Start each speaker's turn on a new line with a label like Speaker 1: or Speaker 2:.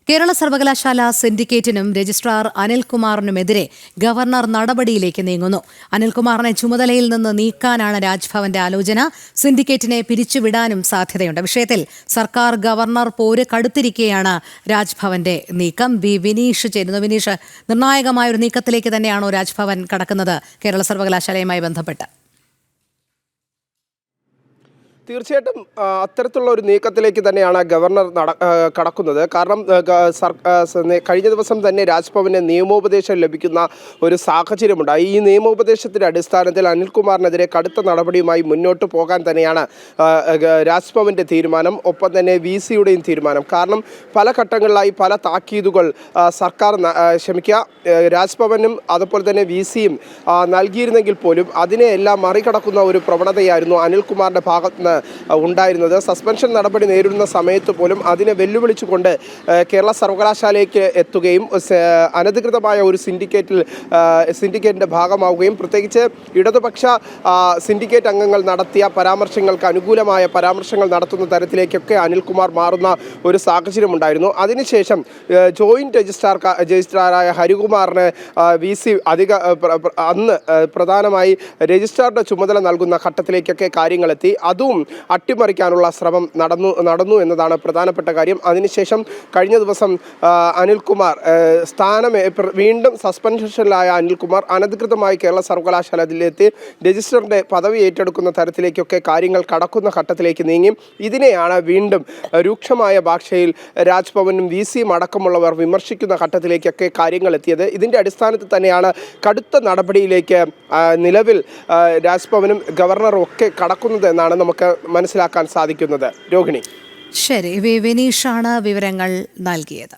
Speaker 1: കേരള സർവകലാശാല സിൻഡിക്കേറ്റിനും registrar അനിൽകുമാറിനുമെതിരെ governor നടപടിയിലേക്ക് നീങ്ങുന്നു. അനിൽകുമാറിനെ ചുമതലയിൽ നിന്ന് നീക്കാനാണ് രാജ്ഭവന്റെ ആലോചന. സിൻഡിക്കേറ്റിനെ പിരിച്ചുവിടാനും സാധ്യതയുണ്ട്. വിഷയത്തിൽ സർക്കാർ ഗവർണർ പോര് കടുത്തിരിക്കെയാണ് രാജ്ഭവന്റെ നീക്കം. വിനീഷ് ചേരുന്നു. വിനീഷ്, നിർണായകമായ ഒരു നീക്കത്തിലേക്ക് തന്നെയാണോ രാജ്ഭവൻ കടക്കുന്നത് കേരള സർവകലാശാലയുമായി ബന്ധപ്പെട്ട്?
Speaker 2: തീർച്ചയായിട്ടും അത്തരത്തിലുള്ള ഒരു നീക്കത്തിലേക്ക് തന്നെയാണ് ഗവർണർ കടക്കുന്നത്. കാരണം കഴിഞ്ഞ ദിവസം തന്നെ രാജ്ഭവന് നിയമോപദേശം ലഭിക്കുന്ന ഒരു സാഹചര്യമുണ്ടായി. ഈ നിയമോപദേശത്തിന്റെ അടിസ്ഥാനത്തിൽ അനിൽകുമാറിനെതിരെ കടുത്ത നടപടിയുമായി മുന്നോട്ട് പോകാൻ തന്നെയാണ് രാജ്ഭവന്റെ തീരുമാനം, ഒപ്പം തന്നെ VC-യുടെയും തീരുമാനം. കാരണം പല ഘട്ടങ്ങളിലായി പല താക്കീതുകൾ രാജ്ഭവനും അതുപോലെ തന്നെ VC-യും നൽകിയിരുന്നെങ്കിൽ പോലും അതിനെയെല്ലാം മറികടക്കുന്ന ഒരു പ്രവണതയായിരുന്നു അനിൽകുമാറിന്റെ ഭാഗത്ത് ഉണ്ടായിരുന്നത്. സസ്പെൻഷൻ നടപടി നേരിടുന്ന സമയത്ത് പോലും അതിനെ വെല്ലുവിളിച്ചുകൊണ്ട് കേരള സർവകലാശാലയ്ക്ക് എത്തുകയും അനധികൃതമായ ഒരു സിൻഡിക്കേറ്റിന്റെ ഭാഗമാവുകയും പ്രത്യേകിച്ച് ഇടതുപക്ഷ സിൻഡിക്കേറ്റ് അംഗങ്ങൾ നടത്തിയ പരാമർശങ്ങൾക്ക് അനുകൂലമായ പരാമർശങ്ങൾ നടത്തുന്ന തരത്തിലേക്കൊക്കെ അനിൽകുമാർ മാറുന്ന ഒരു സാഹചര്യമുണ്ടായിരുന്നു. അതിനുശേഷം ജോയിന്റ് രജിസ്ട്രാറായ ഹരികുമാറിന് VC അന്ന് പ്രധാനമായി രജിസ്ട്രാറുടെ ചുമതല നൽകുന്ന ഘട്ടത്തിലേക്കൊക്കെ കാര്യങ്ങളെത്തി. അതും അട്ടിമറിക്കാനുള്ള ശ്രമം നടന്നു എന്നതാണ് പ്രധാനപ്പെട്ട കാര്യം. അതിനുശേഷം കഴിഞ്ഞ ദിവസം അനിൽകുമാർ വീണ്ടും സസ്പെൻഷനിലായ അനിൽകുമാർ അനധികൃതമായി കേരള സർവകലാശാലയിലെത്തി രജിസ്ട്രാറിന്റെ പദവി ഏറ്റെടുക്കുന്ന തരത്തിലേക്കൊക്കെ കാര്യങ്ങൾ കടക്കുന്ന ഘട്ടത്തിലേക്ക് നീങ്ങി. ഇതിനെയാണ് വീണ്ടും രൂക്ഷമായ ഭാഷയിൽ രാജ്ഭവനും VC-യും അടക്കമുള്ളവർ വിമർശിക്കുന്ന ഘട്ടത്തിലേക്കൊക്കെ കാര്യങ്ങൾ എത്തിയത്. ഇതിന്റെ അടിസ്ഥാനത്തിൽ തന്നെയാണ് കടുത്ത നടപടിയിലേക്ക് നിലവിൽ രാജ്ഭവനും ഗവർണറും ഒക്കെ കടക്കുന്നത് എന്നാണ് നമുക്ക് മനസ്സിലാക്കാൻ സാധിക്കുന്നത്. രോഹിണി.
Speaker 1: ശരി, വിനീഷാണ് വിവരങ്ങൾ നൽകിയത്.